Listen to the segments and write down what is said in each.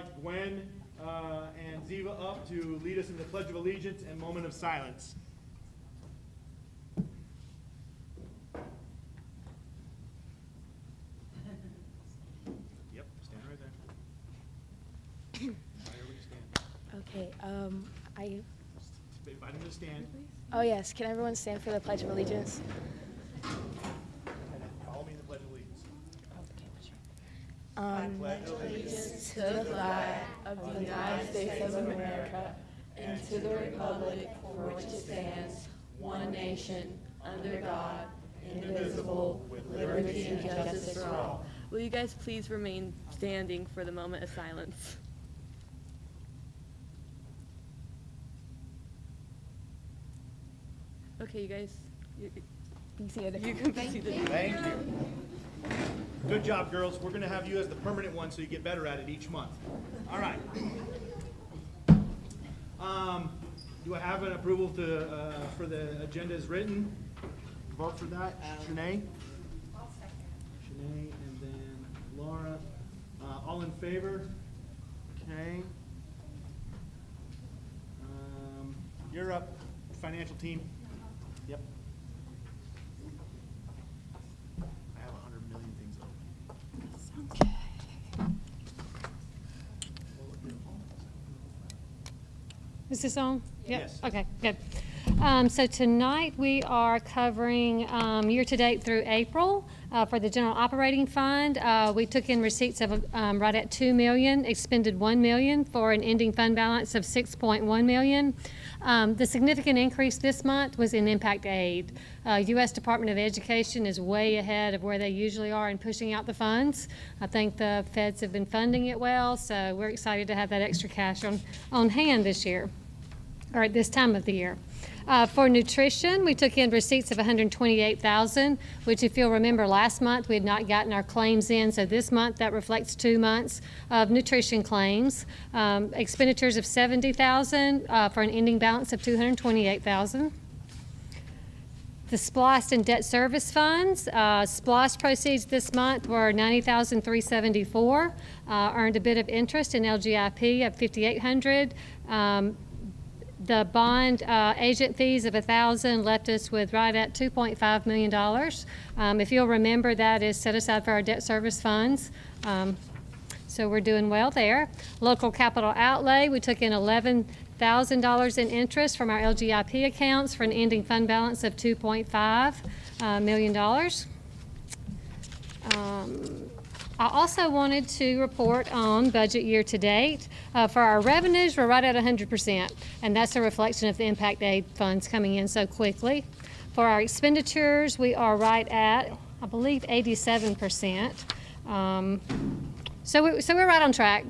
invite Gwen and Ziva up to lead us in the Pledge of Allegiance and moment of silence. Yep, stand right there. Okay, I, Invite him to stand. oh yes, can everyone stand for the Pledge of Allegiance? And then follow me in the Pledge of Allegiance. Pledge allegiance to the flag of the United States of America and to the republic for which it stands, one nation, under God, indivisible, with liberty and justice for all. Will you guys please remain standing for the moment of silence? Okay, you guys, you can see it. You can see the. Thank you. Good job, girls. We're going to have you as the permanent one so you get better at it each month. All right. Do I have an approval to for the agenda as written? Vote for that. Shanae? I'll second. Shanae and then Laura. All in favor? Okay. You're up, financial team. Yep. I have 100 million things open. Is this on? Yep. Yes. Okay, good. So tonight we are covering year-to-date through April for the general operating fund. We took in receipts of right at $2 million, expended $1 million for an ending fund balance of $6.1 million. The significant increase this month was in impact aid. U.S. Department of Education is way ahead of where they usually are in pushing out the funds. I think the feds have been funding it well, so we're excited to have that extra cash on hand this year, or at this time of the year. For nutrition, we took in receipts of $128,000, which if you'll remember last month, we had not gotten our claims in, so this month that reflects 2 months of nutrition claims. Expenditures of $70,000 for an ending balance of $228,000. The SPLOST and debt service funds, SPLOST proceeds this month were $90,374, earned a bit of interest in LGIP of $5,800. The bond agent fees of $1,000 left us with right at $2.5 million. If you'll remember, that is set aside for our debt service funds. So we're doing well there. Local capital outlay, we took in $11,000 in interest from our LGIP accounts for an ending fund balance of $2.5 million. I also wanted to report on budget year to date. For our revenues, we're right at 100%, and that's a reflection of the impact aid funds coming in so quickly. For our expenditures, we are right at, I believe, 87%. So we're right on track,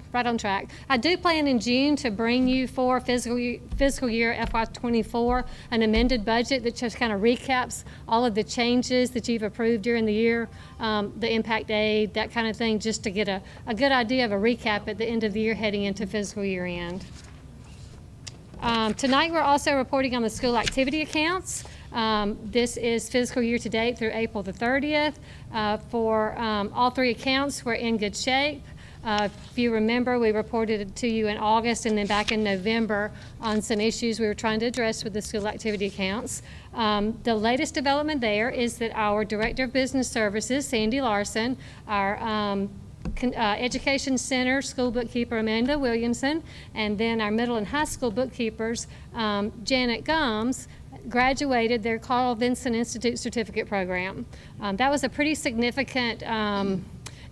I do plan in June to bring you for fiscal year FY24 an amended budget that just kind of recaps all of the changes that you've approved during the year, the impact aid, that kind of thing, just to get a good idea of a recap at the end of the year heading into fiscal year end. Tonight we're also reporting on the school activity accounts. This is fiscal year to date through April the 30th. For all 3 accounts, we're in good shape. If you remember, we reported it to you in August and then back in November on some issues we were trying to address with the school activity accounts. The latest development there is that our Director of Business Services, Sandy Larson, our Education Center school bookkeeper, Amanda Williamson, and then our middle and high school bookkeepers, Janet Gumbs, graduated their Carl Vinson Institute certificate program. That was a pretty significant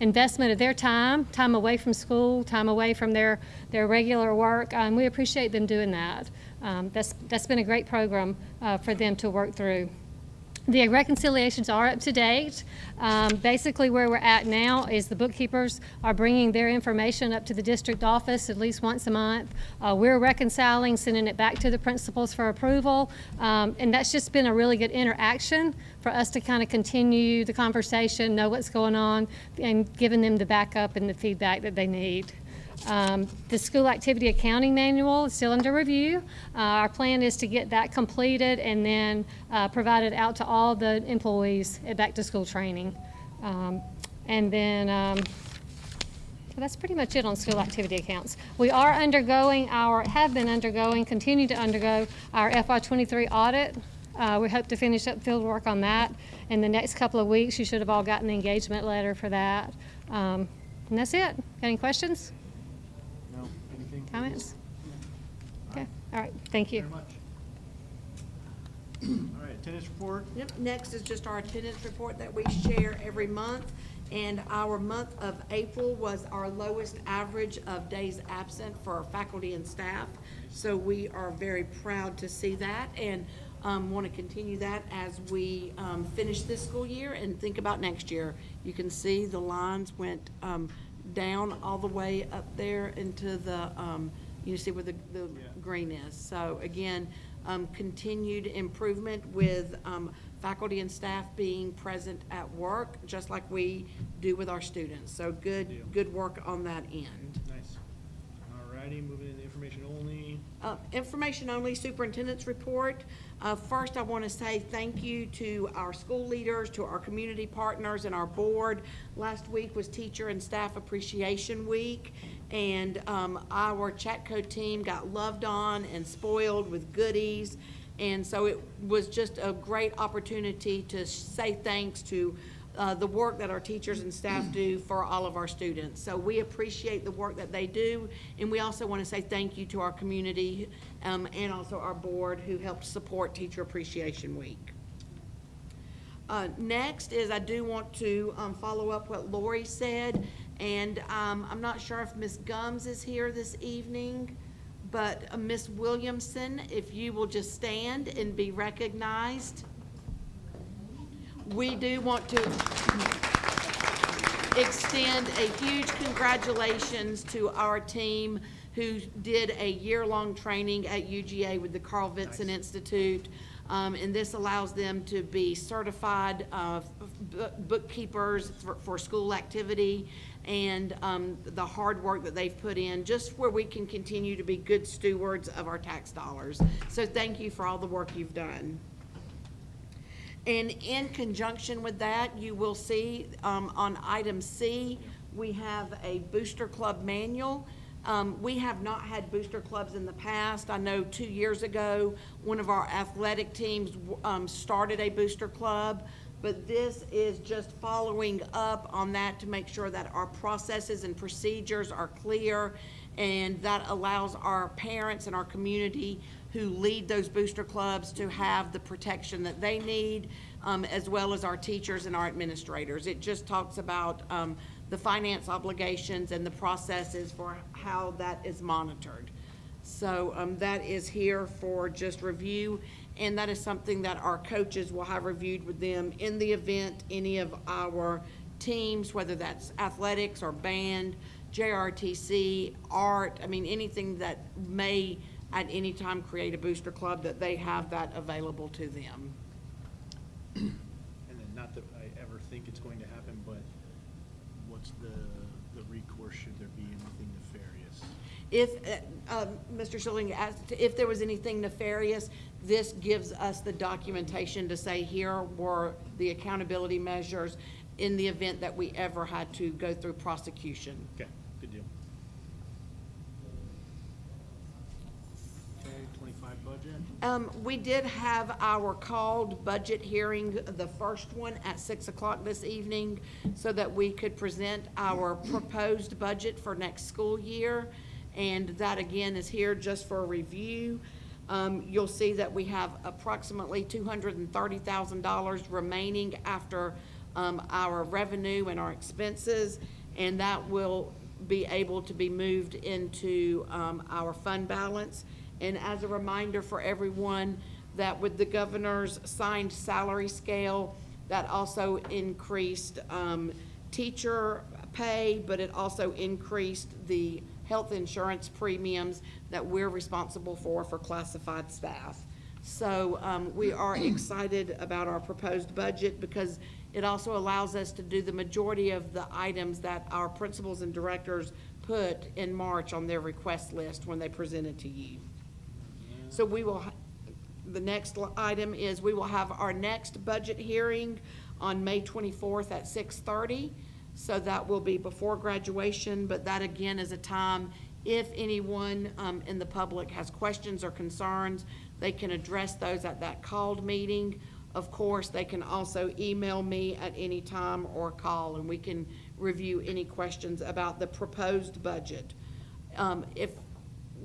investment of their time away from school, time away from their regular work. We appreciate them doing that. That's been a great program for them to work through. The reconciliations are up to date. Basically where we're at now is the bookkeepers are bringing their information up to the district office at least once a month. We're reconciling, sending it back to the principals for approval, and that's just been a really good interaction for us to kind of continue the conversation, know what's going on, and giving them the backup and the feedback that they need. The school activity accounting manual is still under review. Our plan is to get that completed and then provide it out to all the employees at back to school training. And then So that's pretty much it on school activity accounts. We are undergoing have been undergoing, continue to undergo our FY23 audit. We hope to finish up field work on that in the next couple of weeks. You should have all gotten the engagement letter for that. And that's it. Got any questions, No, anything? comments? Okay, all right, thank you. Very much. All right, attendance report. Yep, next is just our attendance report that we share every month. And our month of April was our lowest average of days absent for our faculty and staff. So we are very proud to see that and want to continue that as we finish this school year and think about next year. You can see the lines went down all the way up there into the, you see where the green is. So again, continued improvement with faculty and staff being present at work, just like we do with our students. So good work on that end. Nice. All righty, moving into information only. Information only superintendent's report. First, I want to say thank you to our school leaders, to our community partners, and our board. Last week was Teacher and Staff Appreciation Week, and our Chatco team got loved on and spoiled with goodies. And so it was just a great opportunity to say thanks to the work that our teachers and staff do for all of our students. So we appreciate the work that they do, and we also want to say thank you to our community and also our board who helped support Teacher Appreciation Week. Next is I do want to follow up what Lori said, and I'm not sure if Ms. Gums is here this evening, but Ms. Williamson, if you will just stand and be recognized. We do want to extend a huge congratulations to our team who did a year-long training at UGA with the Carl Vinson Institute. And this allows them to be certified bookkeepers for school activity, and the hard work that they've put in, just where we can continue to be good stewards of our tax dollars. So thank you for all the work you've done. And in conjunction with that, you will see on item C, we have a booster club manual. We have not had booster clubs in the past. I know 2 years ago, one of our athletic teams started a booster club, but this is just following up on that to make sure that our processes and procedures are clear, and that allows our parents and our community who lead those booster clubs to have the protection that they need, as well as our teachers and our administrators. It just talks about the finance obligations and the processes for how that is monitored. So that is here for just review, and that is something that our coaches will have reviewed with them in the event any of our teams, whether that's athletics or band, JRTC, art, I mean, anything that may at any time create a booster club, that they have that available to them. And then, not that I ever think it's going to happen, but what's the recourse should there be anything nefarious? If, Mr. Schilling asked if there was anything nefarious, this gives us the documentation to say here were the accountability measures in the event that we ever had to go through prosecution. Okay, good deal. Okay, 25 budget. We did have our called budget hearing, the first one at 6 o'clock this evening, so that we could present our proposed budget for next school year. And that again is here just for a review. You'll see that we have approximately $230,000 remaining after our revenue and our expenses, and that will be able to be moved into our fund balance. And as a reminder for everyone, that with the governor's signed salary scale, that also increased teacher pay, but it also increased the health insurance premiums that we're responsible for classified staff. So we are excited about our proposed budget because it also allows us to do the majority of the items that our principals and directors put in March on their request list when they present it to you. So we will, the next item is we will have our next budget hearing on May 24th at 6:30. So that will be before graduation, but that again is a time, if anyone in the public has questions or concerns, they can address those at that called meeting. Of course, they can also email me at any time or call, and we can review any questions about the proposed budget. If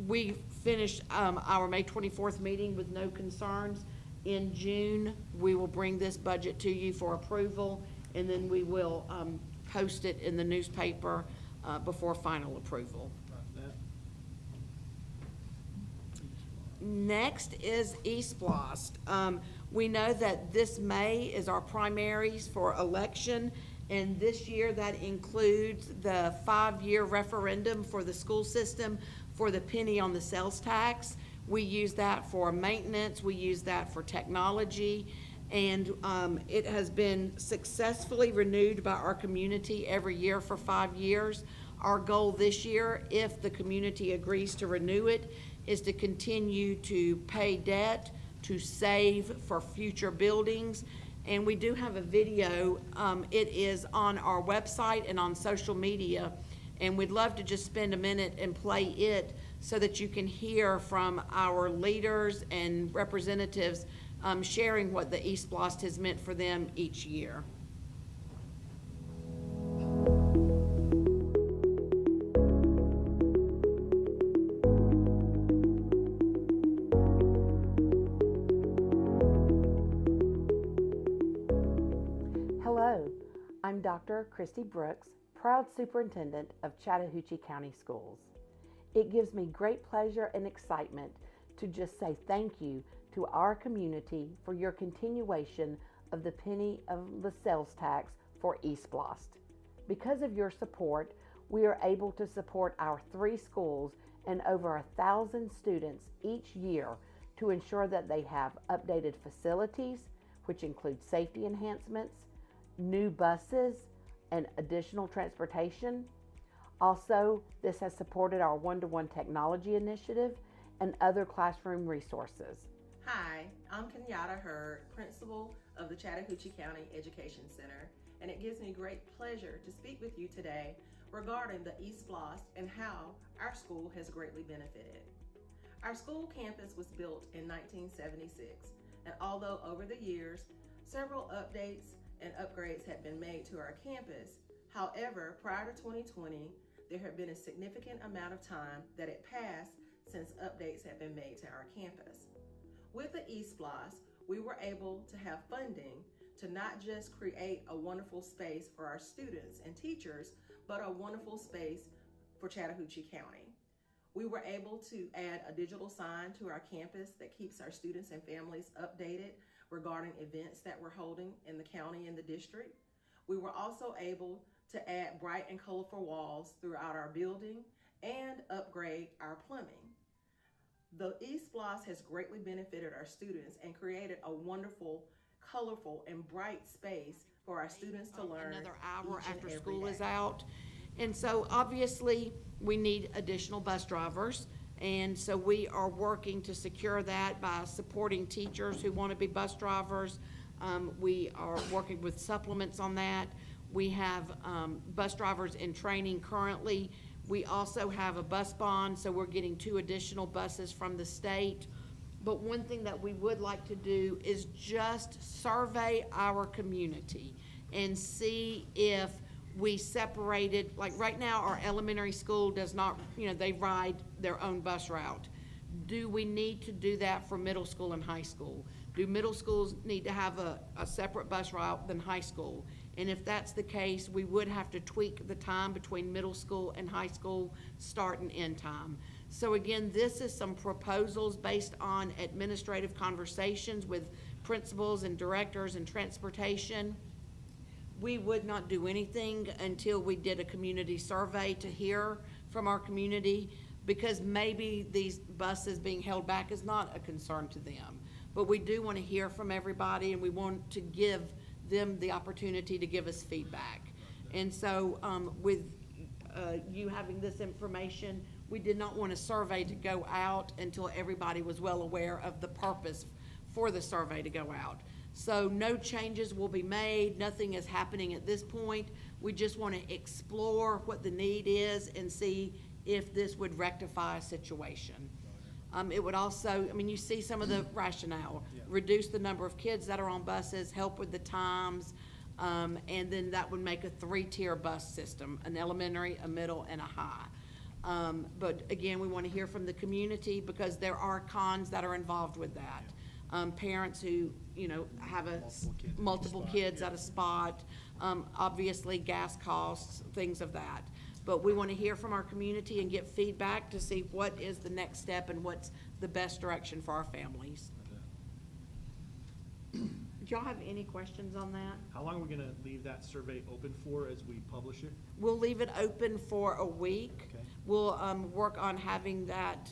we finish our May 24th meeting with no concerns, in June, we will bring this budget to you for approval, and then we will post it in the newspaper before final approval. Next is East Blast. We know that this May is our primaries for election, and this year that includes the 5-year referendum for the school system for the penny on the sales tax. We use that for maintenance, we use that for technology, and it has been successfully renewed by our community every year for 5 years. Our goal this year, if the community agrees to renew it, is to continue to pay debt, to save for future buildings. And we do have a video. It is on our website and on social media. And we'd love to just spend a minute and play it so that you can hear from our leaders and representatives sharing what the East Blast has meant for them each year. Hello, I'm Dr. Christy Brooks, proud superintendent of Chattahoochee County Schools. It gives me great pleasure and excitement to just say thank you to our community for your continuation of the penny of the sales tax for East Blast. Because of your support, we are able to support our 3 schools and over 1,000 students each year to ensure that they have updated facilities, which include safety enhancements, new buses, and additional transportation. Also, this has supported our one-to-one technology initiative and other classroom resources. Hi, I'm Kenyatta Hurd, principal of the Chattahoochee County Education Center, and it gives me great pleasure to speak with you today regarding the East Blast and how our school has greatly benefited. Our school campus was built in 1976, and although over the years, several updates and upgrades have been made to our campus, however, prior to 2020, there had been a significant amount of time that had passed since updates had been made to our campus. With the East Blast, we were able to have funding to not just create a wonderful space for our students and teachers, but a wonderful space for Chattahoochee County. We were able to add a digital sign to our campus that keeps our students and families updated regarding events that we're holding in the county and the district. We were also able to add bright and colorful walls throughout our building and upgrade our plumbing. The East Blast has greatly benefited our students and created a wonderful, colorful, and bright space for our students to learn Another hour each and after every school day. is out. And so obviously, we need additional bus drivers. And so we are working to secure that by supporting teachers who want to be bus drivers. We are working with supplements on that. We have bus drivers in training currently. We also have a bus bond, so we're getting 2 additional buses from the state. But one thing that we would like to do is just survey our community and see if we separated, like right now, our elementary school does not, they ride their own bus route. Do we need to do that for middle school and high school? Do middle schools need to have a separate bus route than high school? And if that's the case, we would have to tweak the time between middle school and high school start and end time. So again, this is some proposals based on administrative conversations with principals and directors and transportation. We would not do anything until we did a community survey to hear from our community, because maybe these buses being held back is not a concern to them. But we do want to hear from everybody, and we want to give them the opportunity to give us feedback. And so with you having this information, we did not want a survey to go out until everybody was well aware of the purpose for the survey to go out. So no changes will be made, nothing is happening at this point. We just want to explore what the need is and see if this would rectify a situation. It would also, I mean, you see some of the rationale, reduce the number of kids that are on buses, help with the times, and then that would make a 3-tier bus system, an elementary, a middle, and a high. But again, we want to hear from the community because there are cons that are involved with that. Parents who, you know, have multiple kids at a spot, obviously gas costs, things of that. But we want to hear from our community and get feedback to see what is the next step and what's the best direction for our families. Do y'all have any questions on that? How long are we gonna leave that survey open for as we publish it? We'll leave it open for a week. Okay. We'll work on having that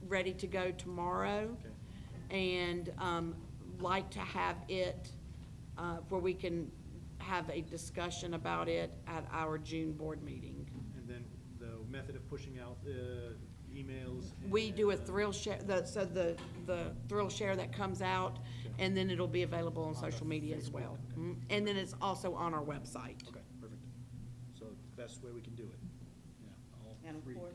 ready to go tomorrow. Okay. And like to have it where we can have a discussion about it at our June board meeting. And then the method of pushing out emails? We do a and, thrill share, the thrill share that comes out, and then it'll be available on social media as well. Mhm. And then it's also on our website. Okay, perfect. So best way we can do it. Yeah. all And of three. course,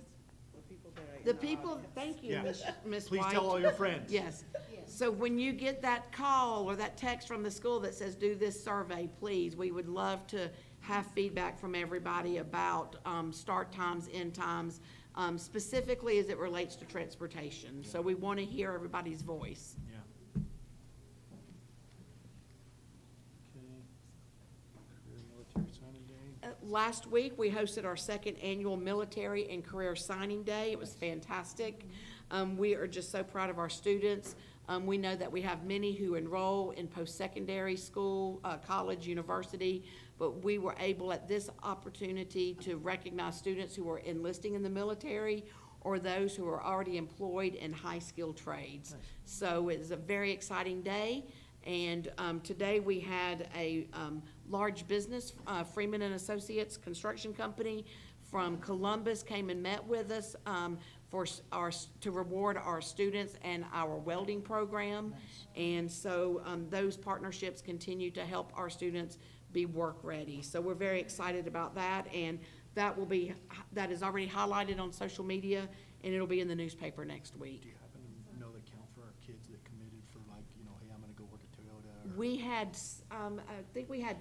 the people that are in The the people, audience. thank you, Yeah. Ms. Please White. tell all your friends. Yes. So when you get that call or that text from the school that says, do this survey, please, we would love to have feedback from everybody about start times, end times, specifically as it relates to transportation. So we want to hear everybody's voice. Yeah. Okay. Career military signing day. Last week, we hosted our second annual Military and Career Signing Day. It was fantastic. We are just so proud of our students. We know that we have many who enroll in post-secondary school, college, university, but we were able at this opportunity to recognize students who are enlisting in the military or those who are already employed in high-skilled trades. Nice. So it was a very exciting day. And today we had a large business, Freeman and Associates Construction Company from Columbus came and met with us to reward our students and our welding program. And so those partnerships continue to help our students be work ready. So we're very excited about that, and that is already highlighted on social media, and it'll be in the newspaper next week. Do you happen to know the count for our kids that committed for like, you know, hey, I'm gonna go work at Toyota? Or- We had, I think we had,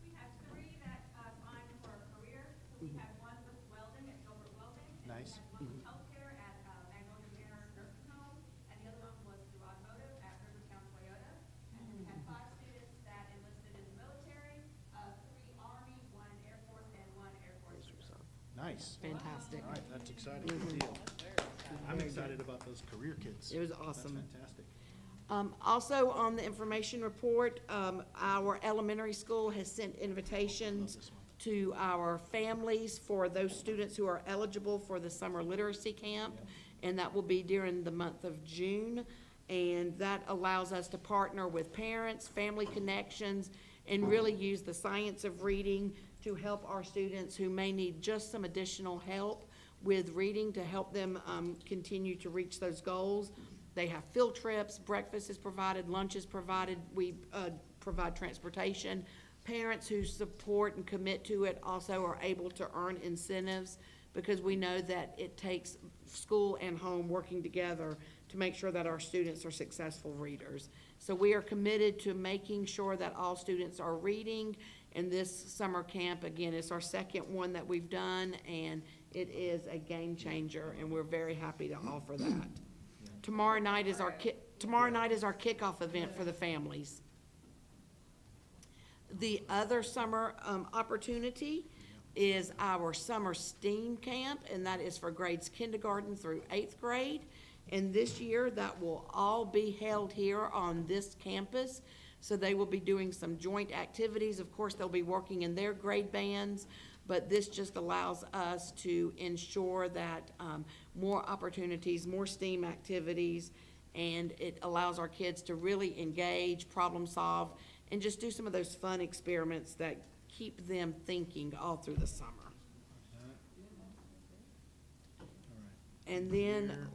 We had 3 that signed for a career. So we had one with welding at Gilbert Welding. And Nice. we had one with healthcare at Magnolia Manor Nursing Home. And the other one was through automotive at Rivertown Toyota. And then we had 5 students that enlisted in the military, 3 Army, 1 Air Force, and 1 Air Force Reserve. Nice. fantastic. All right, that's exciting. Good deal. I'm excited about those career kids. It was awesome. That's fantastic. Also, on the information report, our elementary school has sent invitations Love this one. to our families for those students who are eligible for the summer literacy camp, and that will be during the month of June. And that allows us to partner with parents, family connections, and really use the science of reading to help our students who may need just some additional help with reading to help them continue to reach those goals. They have field trips, breakfast is provided, lunch is provided, we provide transportation. Parents who support and commit to it also are able to earn incentives because we know that it takes school and home working together to make sure that our students are successful readers. So we are committed to making sure that all students are reading, and this summer camp, again, is our second one that we've done, and it is a game changer, and we're very happy to offer that. Tomorrow night is our kickoff event for the families. The other summer opportunity is our summer STEAM camp, and that is for grades kindergarten through 8th grade. And this year, that will all be held here on this campus. So they will be doing some joint activities. Of course, they'll be working in their grade bands, but this just allows us to ensure that more opportunities, more STEAM activities, and it allows our kids to really engage, problem solve, and just do some of those fun experiments that keep them thinking all through the summer. All right. And then,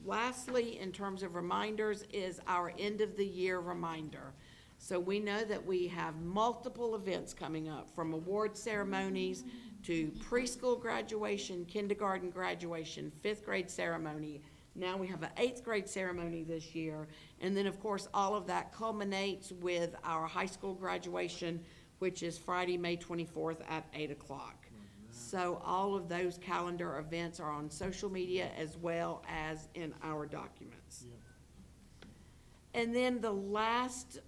Lastly, in terms of reminders, is our end-of-the-year reminder. So we know that we have multiple events coming up, from award ceremonies to preschool graduation, kindergarten graduation, 5th grade ceremony. Now we have an 8th grade ceremony this year. And then, of course, all of that culminates with our high school graduation, which is Friday, May 24th at 8 o'clock. So all of those calendar events are on social media as well as in our documents. And then the last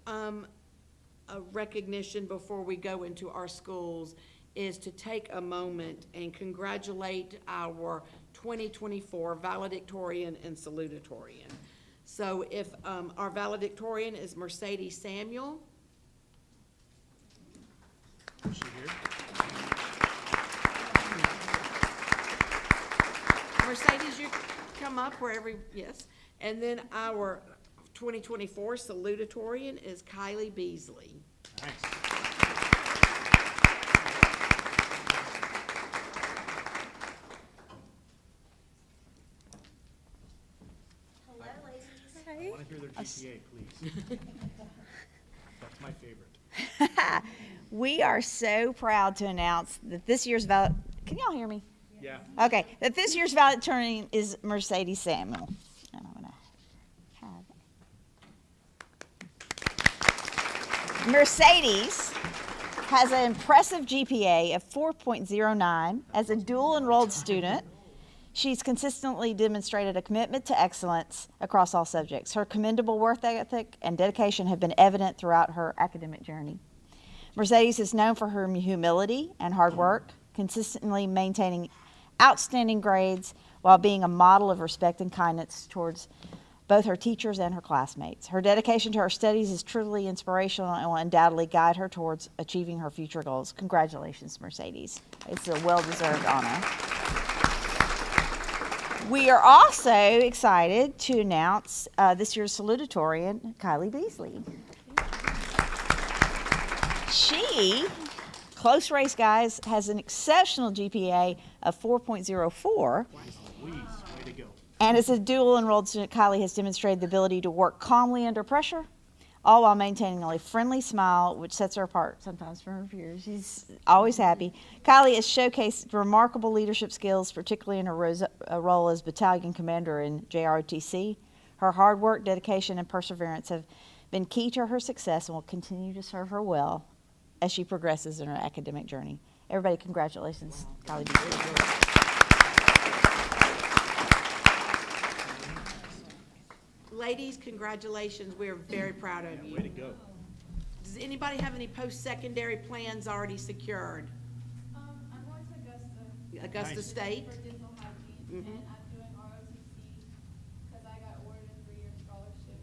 recognition before we go into our schools is to take a moment and congratulate our 2024 valedictorian and salutatorian. So if our valedictorian is Mercedes Samuel. Is she here? Mercedes, you come up wherever, yes. And then our 2024 salutatorian is Kylie Beasley. Nice. Hello, ladies. I want to hear their GPA, please. That's my favorite. We are so proud to announce that this year's can y'all hear me? Yeah. Okay, that this year's valedictorian is Mercedes Samuel. And I'm gonna have Mercedes has an impressive GPA of 4.09 as a dual enrolled student. She's consistently demonstrated a commitment to excellence across all subjects. Her commendable work ethic and dedication have been evident throughout her academic journey. Mercedes is known for her humility and hard work, consistently maintaining outstanding grades while being a model of respect and kindness towards both her teachers and her classmates. Her dedication to her studies is truly inspirational and will undoubtedly guide her towards achieving her future goals. Congratulations, Mercedes. It's a well-deserved honor. We are also excited to announce this year's salutatorian, Kylie Beasley. She, close race guys, has an exceptional GPA of 4.04. Louise, way to go. And as a dual enrolled student, Kylie has demonstrated the ability to work calmly under pressure, all while maintaining a friendly smile, which sets her apart sometimes from her peers. She's always happy. Kylie has showcased remarkable leadership skills, particularly in her role as battalion commander in JROTC. Her hard work, dedication, and perseverance have been key to her success and will continue to serve her well as she progresses in her academic journey. Everybody, congratulations, Kylie Beasley. Ladies, congratulations. We are very proud of you. Way to go. Does anybody have any post-secondary plans already secured? I'm going to Augusta Nice. State? for dental hygiene, Mhm. and I'm doing ROTC because I got awarded a 3-year scholarship.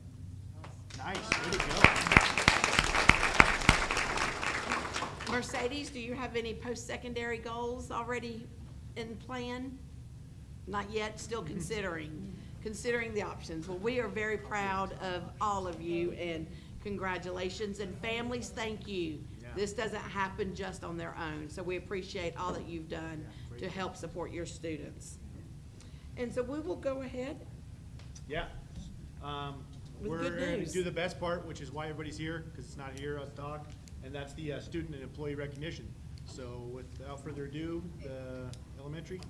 Nice, way to go. Mercedes, do you have any post-secondary goals already in plan? Not yet, still considering the options. Well, we are very proud of all of you, and congratulations. And families, thank you. Yeah. This doesn't happen just on their own, so we appreciate all that you've done to help support your students. And so we will go ahead. Yeah. With We're good going news. to do the best part, which is why everybody's here, because it's not here, us talk, and that's the student and employee recognition. So without further ado, the elementary.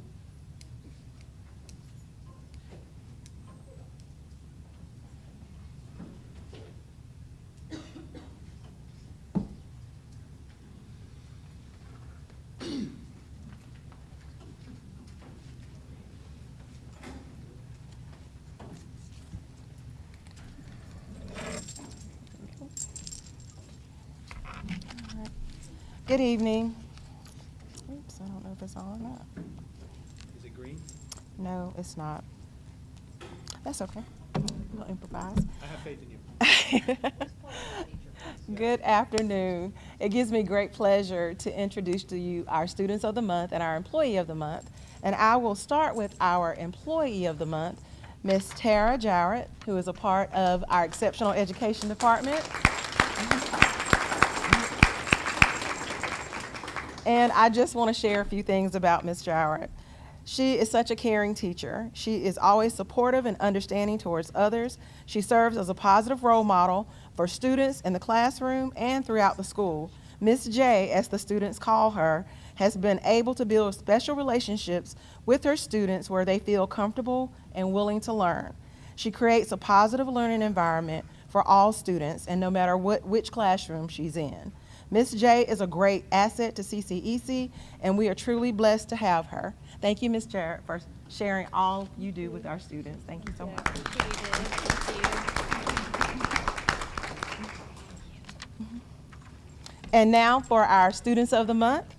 Good evening. Oops, I don't know if it's on or not. Is it green? No, it's not. That's okay. We'll improvise. I have faith in you. Good afternoon. It gives me great pleasure to introduce to you our Students of the Month and our Employee of the Month. And I will start with our Employee of the Month, Miss Tara Jarrett, who is a part of our Exceptional Education Department. And I just want to share a few things about Ms. Jarrett. She is such a caring teacher. She is always supportive and understanding towards others. She serves as a positive role model for students in the classroom and throughout the school. Miss J, as the students call her, has been able to build special relationships with her students where they feel comfortable and willing to learn. She creates a positive learning environment for all students, and no matter which classroom she's in. Miss J is a great asset to CCEC, and we are truly blessed to have her. Thank you, Ms. Jarrett, for sharing all you do with our students. Thank you so much. And now for our Students of the Month.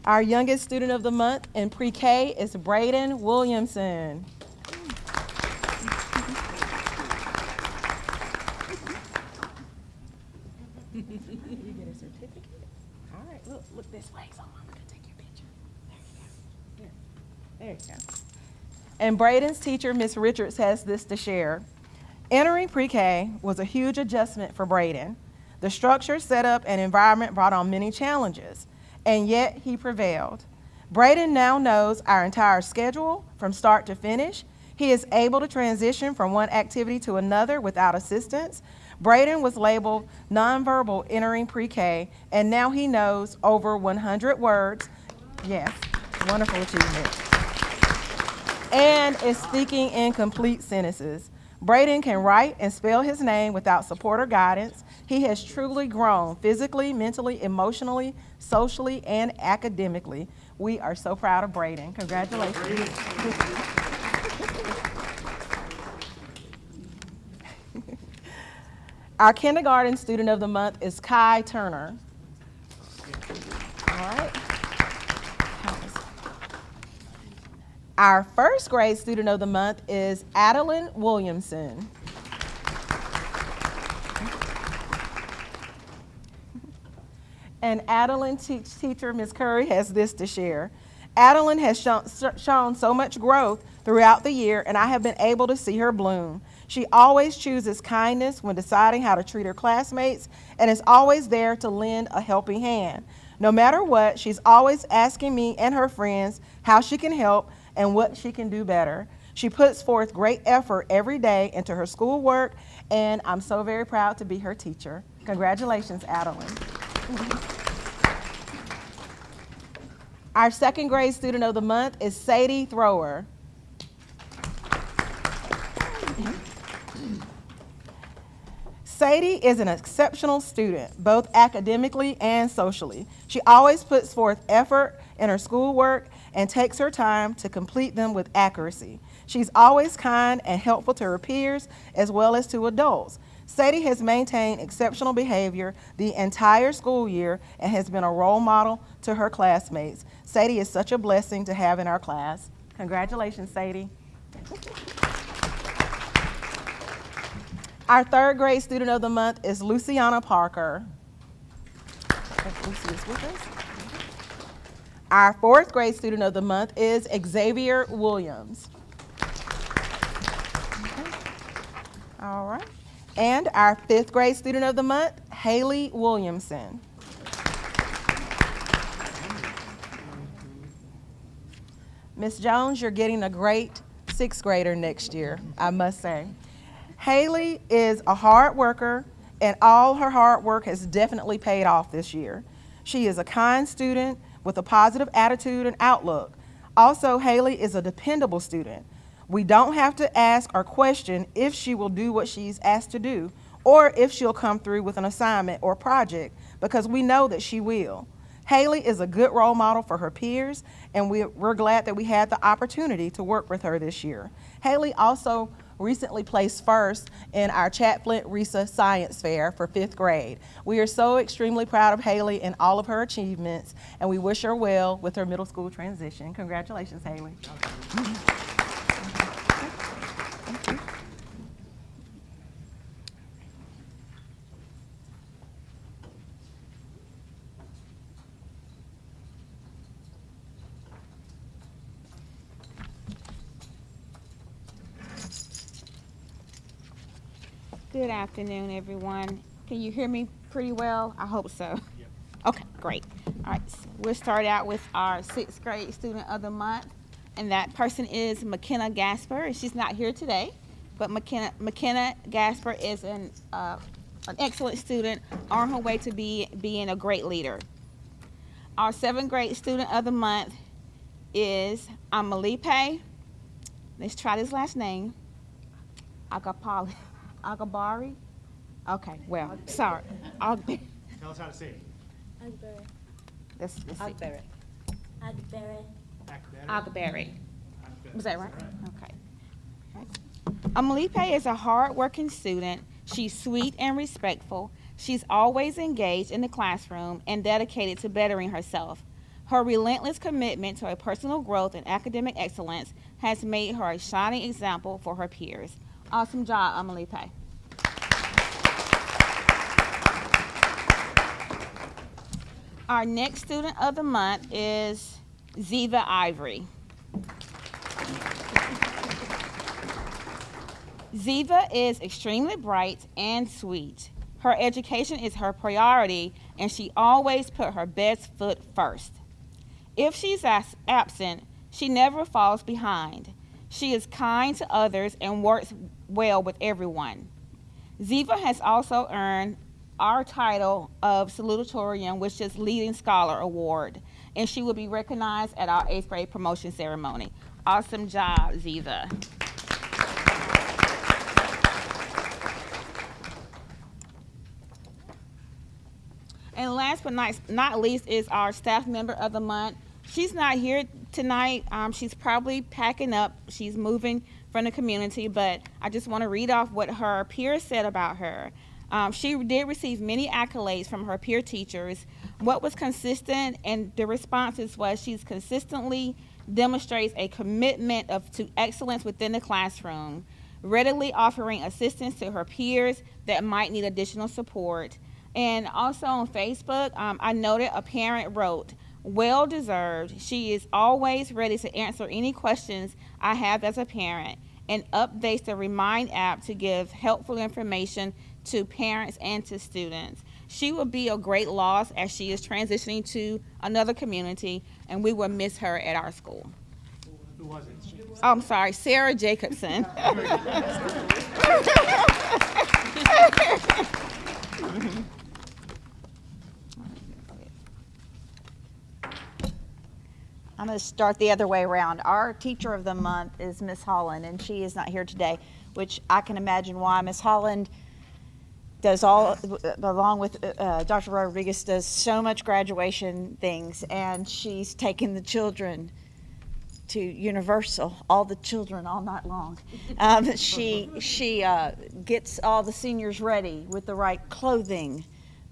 Our youngest student of the month in pre-K is Braden Williamson. You get a certificate? All right, look this way, so I'm gonna take your picture. There you go. And Braden's teacher, Miss Richards, has this to share. Entering pre-K was a huge adjustment for Braden. The structure, setup, and environment brought on many challenges, and yet he prevailed. Braden now knows our entire schedule from start to finish. He is able to transition from one activity to another without assistance. Braden was labeled nonverbal entering pre-K, and now he knows over 100 words. Yes, wonderful achievement. And is speaking in complete sentences. Braden can write and spell his name without support or guidance. He has truly grown physically, mentally, emotionally, socially, and academically. We are so proud of Braden. Congratulations. Our kindergarten student of the month is Kai Turner. All right. Our first grade student of the month is Adeline Williamson. And Adeline teacher, Ms. Curry, has this to share. Adeline has shown so much growth throughout the year, and I have been able to see her bloom. She always chooses kindness when deciding how to treat her classmates and is always there to lend a helping hand. No matter what, she's always asking me and her friends how she can help and what she can do better. She puts forth great effort every day into her schoolwork, and I'm so very proud to be her teacher. Congratulations, Adeline. Our second grade student of the month is Sadie Thrower. Sadie is an exceptional student, both academically and socially. She always puts forth effort in her schoolwork and takes her time to complete them with accuracy. She's always kind and helpful to her peers as well as to adults. Sadie has maintained exceptional behavior the entire school year and has been a role model to her classmates. Sadie is such a blessing to have in our class. Congratulations, Sadie. Our third grade student of the month is Luciana Parker. Lucy is with us. Our fourth grade student of the month is Xavier Williams. Okay. All right. And our fifth grade student of the month, Haley Williamson. Miss Jones, you're getting a great sixth grader next year, I must say. Haley is a hard worker, and all her hard work has definitely paid off this year. She is a kind student with a positive attitude and outlook. Also, Haley is a dependable student. We don't have to ask or question if she will do what she's asked to do, or if she'll come through with an assignment or project, because we know that she will. Haley is a good role model for her peers, and we're glad that we had the opportunity to work with her this year. Haley also recently placed first in our Chatflint-Risa Science Fair for 5th grade. We are so extremely proud of Haley and all of her achievements, and we wish her well with her middle school transition. Congratulations, Haley. Good afternoon, everyone. Can you hear me pretty well? I hope so. Yep. Okay, great. All right, we'll start out with our 6th grade student of the month, and that person is McKenna Gasper, and she's not here today, but McKenna Gasper is an excellent student on her way to being a great leader. Our 7th grade student of the month is Amalipe. Let's try this last name. Agabari? Okay, well, sorry. Tell us how to say it. Let's see. Agberry. Agberry. Was that right? Okay. Amalipe is a hard-working student. She's sweet and respectful. She's always engaged in the classroom and dedicated to bettering herself. Her relentless commitment to her personal growth and academic excellence has made her a shining example for her peers. Awesome job, Amalipe. Our next student of the month is Ziva Ivory. Ziva is extremely bright and sweet. Her education is her priority, and she always put her best foot first. If she's absent, she never falls behind. She is kind to others and works well with everyone. Ziva has also earned our title of salutatorian, which is Leading Scholar Award, and she will be recognized at our 8th grade promotion ceremony. Awesome job, Ziva. And last but not least is our staff member of the month. She's not here tonight. She's probably packing up. She's moving from the community, but I just want to read off what her peers said about her. She did receive many accolades from her peer teachers. What was consistent and the responses was she's consistently demonstrates a commitment to excellence within the classroom, readily offering assistance to her peers that might need additional support. And also on Facebook, I noted a parent wrote, "Well deserved. She is always ready to answer any questions I have as a parent, and updates the Remind app to give helpful information to parents and to students. She will be a great loss as she is transitioning to another community, and we will miss her at our school." Who was it? Oh, I'm sorry, Sarah Jacobson. I'm going to start the other way around. Our teacher of the month is Miss Holland, and she is not here today, which I can imagine why. Miss Holland does all, along with Dr. Rodriguez, does so much graduation things, and she's taken the children to Universal, all the children all night long. She gets all the seniors ready with the right clothing,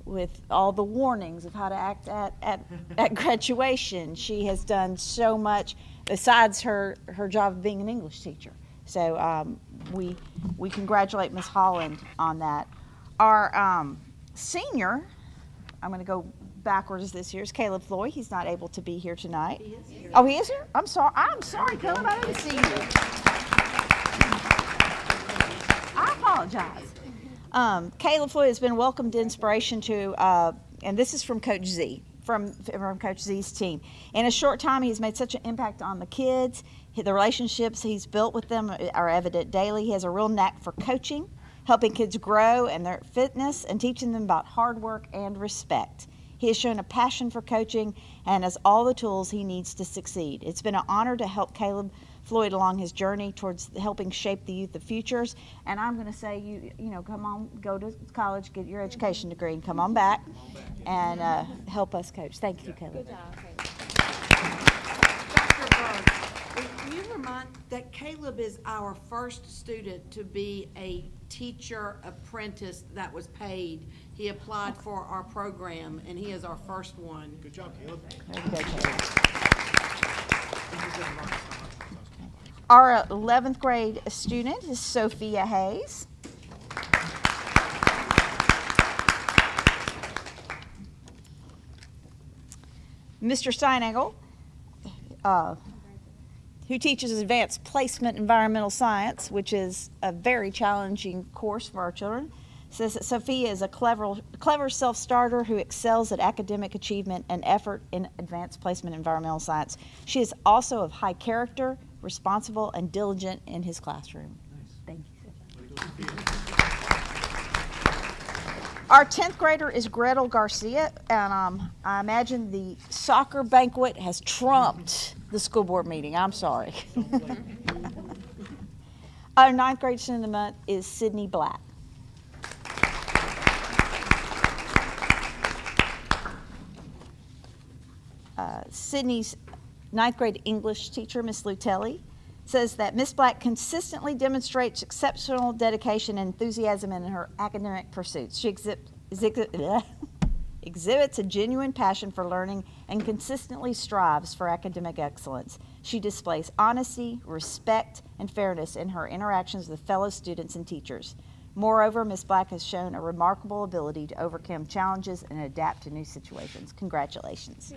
with all the warnings of how to act at graduation. She has done so much besides her job of being an English teacher. So we congratulate Ms. Holland on that. Our senior, I'm going to go backwards this year, is Caleb Floyd. He's not able to be here tonight. He is here. Oh, he is here? I'm sorry, Caleb, I didn't see you. I apologize. Caleb Floyd has been welcomed to Inspiration to, and this is from Coach Z, from Coach Z's team. In a short time, he's made such an impact on the kids. The relationships he's built with them are evident daily. He has a real knack for coaching, helping kids grow in their fitness, and teaching them about hard work and respect. He has shown a passion for coaching and has all the tools he needs to succeed. It's been an honor to help Caleb Floyd along his journey towards helping shape the youth of futures. And I'm going to say, you know, come on, go to college, get your education degree, and come on back and help us coach. Thank you, Caleb. Good job, Caleb. Dr. Berg, will you remind that Caleb is our first student to be a teacher apprentice that was paid. He applied for our program, and he is our first one. Good job, Caleb. There you go, Caleb. Our 11th grade student is Sophia Hayes. Mr. Steinagel, who teaches advanced placement environmental science, which is a very challenging course for our children, Says that Sophia is a clever self-starter who excels at academic achievement and effort in advanced placement in environmental science. She is also of high character, responsible, and diligent in his classroom. Thank you. Our 10th grader is Gretel Garcia, and I imagine the soccer banquet has trumped the school board meeting. I'm sorry. Our 9th grade student of the month is Sydney Black. Sydney's 9th grade English teacher, Miss Lutelli, says that Miss Black consistently demonstrates exceptional dedication and enthusiasm in her academic pursuits. She exhibits a genuine passion for learning and consistently strives for academic excellence. She displays honesty, respect, and fairness in her interactions with fellow students and teachers. Moreover, Ms. Black has shown a remarkable ability to overcome challenges and adapt to new situations. Congratulations.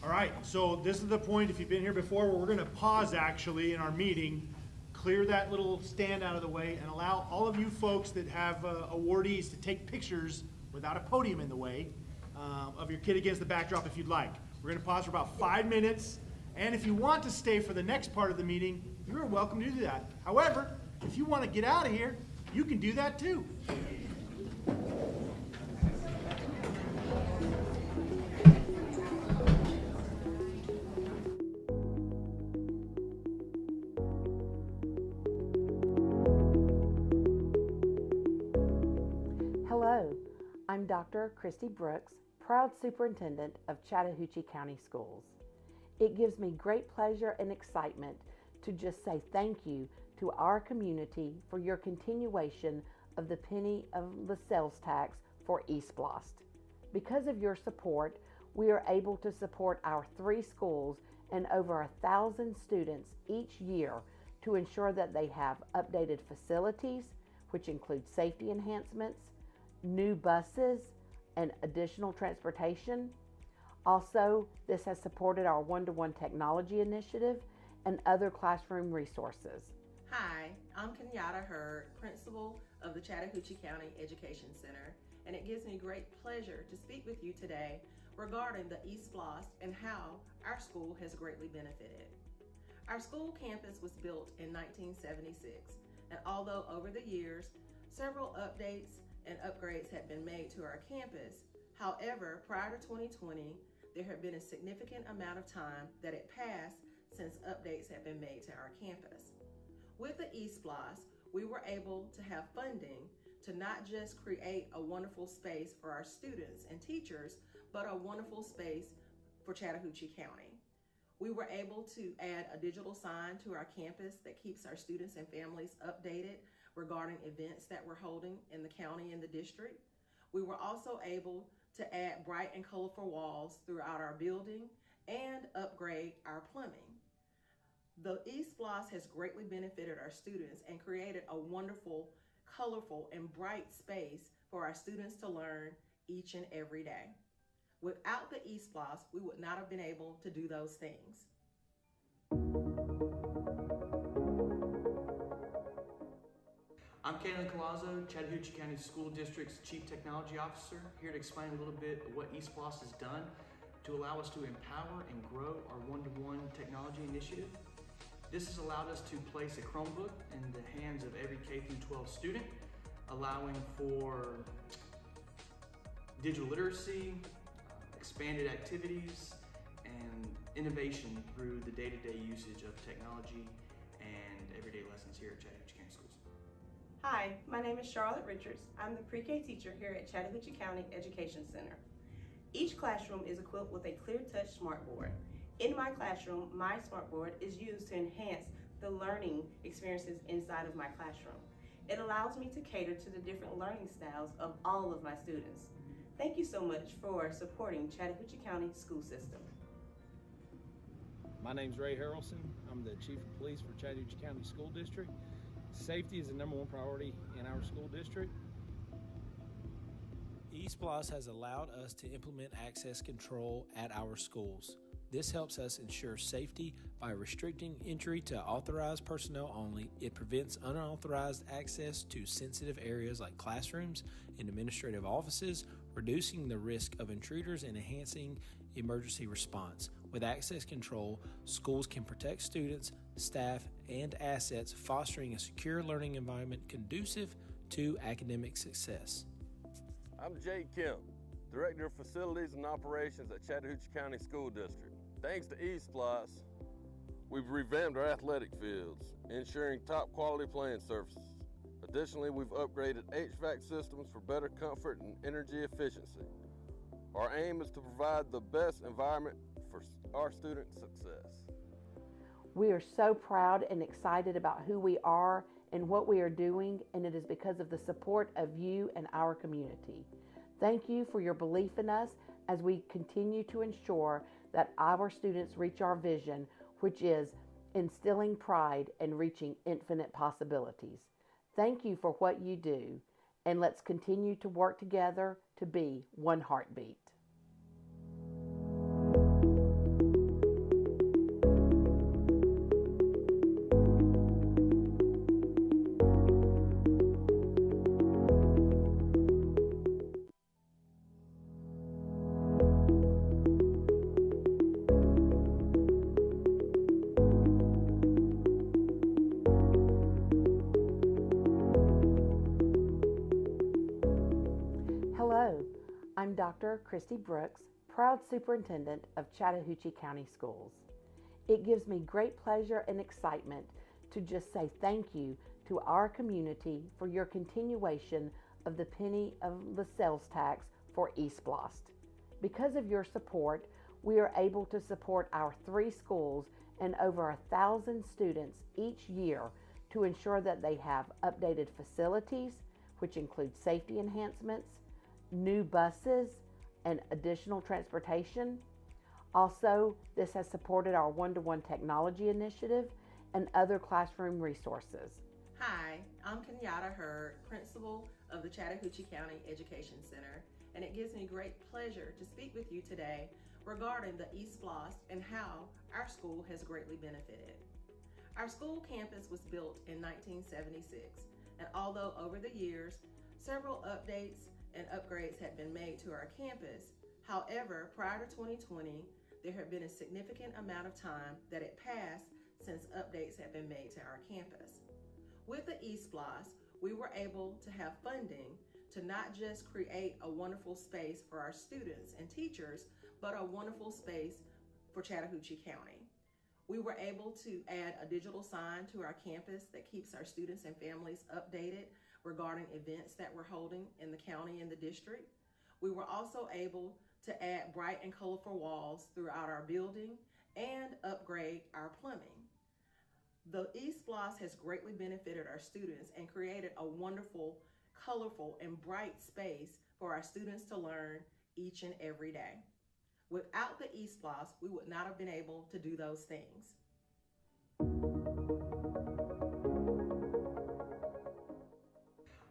All right, so this is the point, if you've been here before, where we're gonna pause actually in our meeting, clear that little stand out of the way, and allow all of you folks that have awardees to take pictures without a podium in the way of your kid against the backdrop if you'd like. We're gonna pause for about 5 minutes, and if you want to stay for the next part of the meeting, you're welcome to do that. However, if you wanna get out of here, you can do that too. Hello, I'm Dr. Christy Brooks, proud superintendent of Chattahoochee County Schools. It gives me great pleasure and excitement to just say thank you to our community for your continuation of the penny of the sales tax for East Blost. Because of your support, we are able to support our 3 schools and over 1,000 students each year to ensure that they have updated facilities, which include safety enhancements, new buses, and additional transportation. Also, this has supported our one-to-one technology initiative and other classroom resources. Hi, I'm Kenyatta Hurd, principal of the Chattahoochee County Education Center, and it gives me great pleasure to speak with you today regarding the East Blost and how our school has greatly benefited. Our school campus was built in 1976, and although over the years, several updates and upgrades have been made to our campus, however, prior to 2020, there had been a significant amount of time that had passed since updates have been made to our campus. With the East Blost, we were able to have funding to not just create a wonderful space for our students and teachers, but a wonderful space for Chattahoochee County. We were able to add a digital sign to our campus that keeps our students and families updated regarding events that we're holding in the county and the district. We were also able to add bright and colorful walls throughout our building and upgrade our plumbing. The East Blost has greatly benefited our students and created a wonderful, colorful, and bright space for our students to learn each and every day. Without the East Blost, we would not have been able to do those things. I'm Kalen Colazzo, Chattahoochee County School District's Chief Technology Officer, here to explain a little bit of what East Blost has done to allow us to empower and grow our one-to-one technology initiative. This has allowed us to place a Chromebook in the hands of every K-12 student, allowing for digital literacy, expanded activities, and innovation through the day-to-day usage of technology and everyday lessons here at Chattahoochee County Schools. Hi, my name is Charlotte Richards. I'm the pre-K teacher here at Chattahoochee County Education Center. Each classroom is equipped with a ClearTouch smartboard. In my classroom, my smartboard is used to enhance the learning experiences inside of my classroom. It allows me to cater to the different learning styles of all of my students. Thank you so much for supporting Chattahoochee County School System. My name's Ray Harrelson. I'm the Chief of Police for Chattahoochee County School District. Safety is the #1 priority in our school district. East Blost has allowed us to implement access control at our schools. This helps us ensure safety by restricting entry to authorized personnel only. It prevents unauthorized access to sensitive areas like classrooms and administrative offices, reducing the risk of intruders and enhancing emergency response. With access control, schools can protect students, staff, and assets, fostering a secure learning environment conducive to academic success. I'm Jay Kemp, Director of Facilities and Operations at Chattahoochee County School District. Thanks to eSplosh, we've revamped our athletic fields, ensuring top quality playing surfaces. Additionally, we've upgraded HVAC systems for better comfort and energy efficiency. Our aim is to provide the best environment for our student success. We are so proud and excited about who we are and what we are doing, and it is because of the support of you and our community. Thank you for your belief in us as we continue to ensure that our students reach our vision, which is instilling pride and reaching infinite possibilities. Thank you for what you do, and let's continue to work together to be one heartbeat. Hello, I'm Dr. Christy Brooks, proud superintendent of Chattahoochee County Schools. It gives me great pleasure and excitement to just say thank you to our community for your continuation of the penny of the sales tax for eSplosh. Because of your support, we are able to support our 3 schools and over 1,000 students each year to ensure that they have updated facilities, which include safety enhancements, new buses, and additional transportation. Also, this has supported our one-to-one technology initiative and other classroom resources. Hi, I'm Kenyatta Hurd, principal of the Chattahoochee County Education Center, and it gives me great pleasure to speak with you today regarding the eSplosh and how our school has greatly benefited. Our school campus was built in 1976, and although over the years, several updates and upgrades have been made to our campus, however, prior to 2020, there had been a significant amount of time that had passed since updates had been made to our campus. With the eSplosh, we were able to have funding to not just create a wonderful space for our students and teachers, but a wonderful space for Chattahoochee County. We were able to add a digital sign to our campus that keeps our students and families updated regarding events that we're holding in the county and the district. We were also able to add bright and colorful walls throughout our building and upgrade our plumbing. The eSplosh has greatly benefited our students and created a wonderful, colorful, and bright space for our students to learn each and every day. Without the eSplosh, we would not have been able to do those things.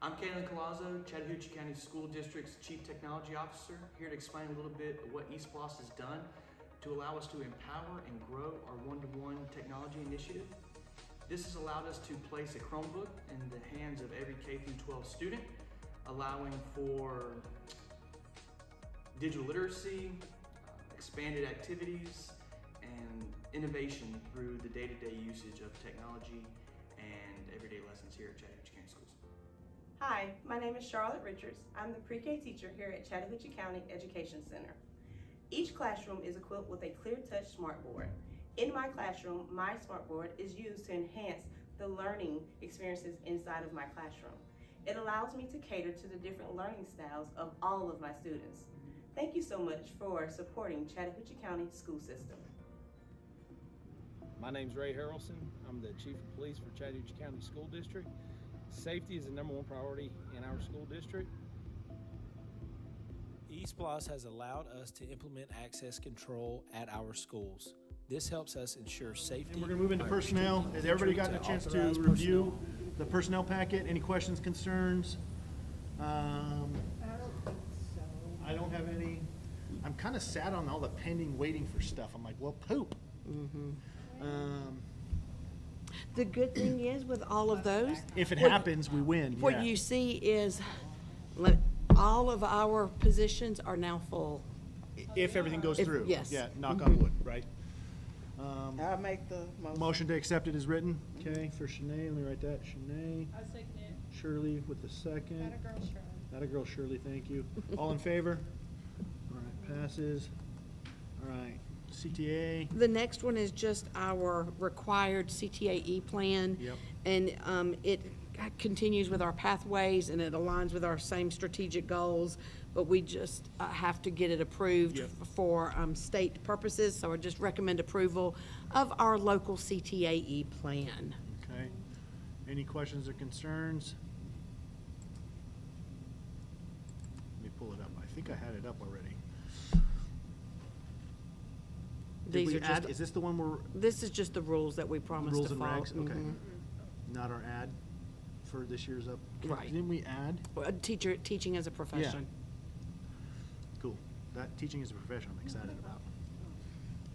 I'm Kalen Colazzo, Chattahoochee County School District's Chief Technology Officer, here to explain a little bit of what eSplosh has done to allow us to empower and grow our one-to-one technology initiative. This has allowed us to place a Chromebook in the hands of every K-12 student, allowing for digital literacy, expanded activities, and innovation through the day-to-day usage of technology and everyday lessons here at Chattahoochee County Schools. Hi, my name is Charlotte Richards. I'm the pre-K teacher here at Chattahoochee County Education Center. Each classroom is equipped with a ClearTouch smartboard. In my classroom, my smartboard is used to enhance the learning experiences inside of my classroom. It allows me to cater to the different learning styles of all of my students. Thank you so much for supporting Chattahoochee County School System. My name's Ray Harrelson. I'm the Chief of Police for Chattahoochee County School District. Safety is the #1 priority in our school district. eSplosh has allowed us to implement access control at our schools. This helps us ensure safety. And we're going to move into by personnel. restricting Has everybody entry gotten a chance to authorized review personnel. the personnel packet? Any questions, concerns? I don't have any. I'm I'm kind of sad on all the pending, waiting for stuff. I'm like, well, poop. The good thing is with all of those. If it what- happens, we win, What yeah. you see is, all of our positions are now full. If everything goes If- through. yes. Yeah, knock on wood, right? I'll make the motion. Motion to accept it is written, okay, for Shanae, let me write that, Shanae. I second it. Shirley with the second. That a girl, Shirley. That a girl, Shirley, thank you. All in favor? All right, passes. All right, CTA, The next one is just our required CTAE plan. Yep. And it continues with our pathways and it aligns with our same strategic goals, but we just have to get it approved Yep. for state purposes. So I just recommend approval of our local CTAE plan. okay. Any questions or concerns? Let me pull it up. I think I had it up already. Did These we are just- add, is this the one where, This is just the rules that we promised rules to and follow. regs? Okay. Mhm. Not our ad for this year's up? Right. Didn't we add? Teaching as a profession. Cool. That teaching is a profession I'm excited about.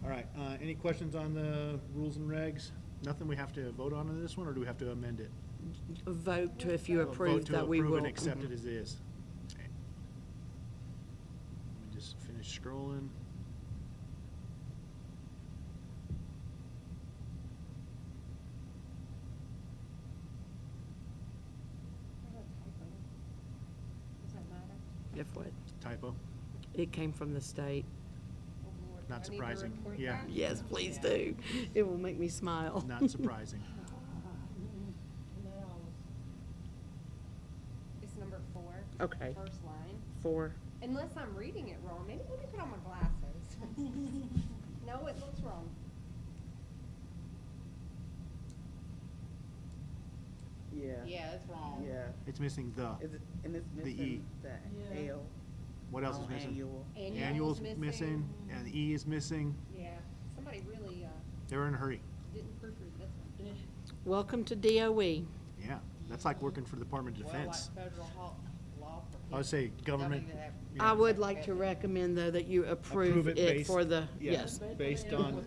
All right, any questions on the rules and regs? Nothing we have to vote on this one, or do we have to amend it? Vote to, if you Vote approve, to that we approve will. and accept it mhm. as is. Okay. Let me just finish scrolling. Does that matter? If what? Typo, It came from the state. not surprising, yeah. Yes, please do. It will make me smile. Not surprising. It's number 4. Okay. First line. 4. Unless I'm reading it wrong. Maybe let me put on my glasses. No, it looks wrong. Yeah. Yeah, it's wrong. Yeah. It's missing the. Is it, and it's The missing E. the L. What else is on missing? annual. Annual's missing, and the E is missing. Yeah, somebody really, They were in a hurry. didn't proofread this one. Welcome to DOE. Yeah, that's like working for the Department of Defense. federal law. I would say government. I would like to recommend, though, that you approve it based- for the, yes. Based on,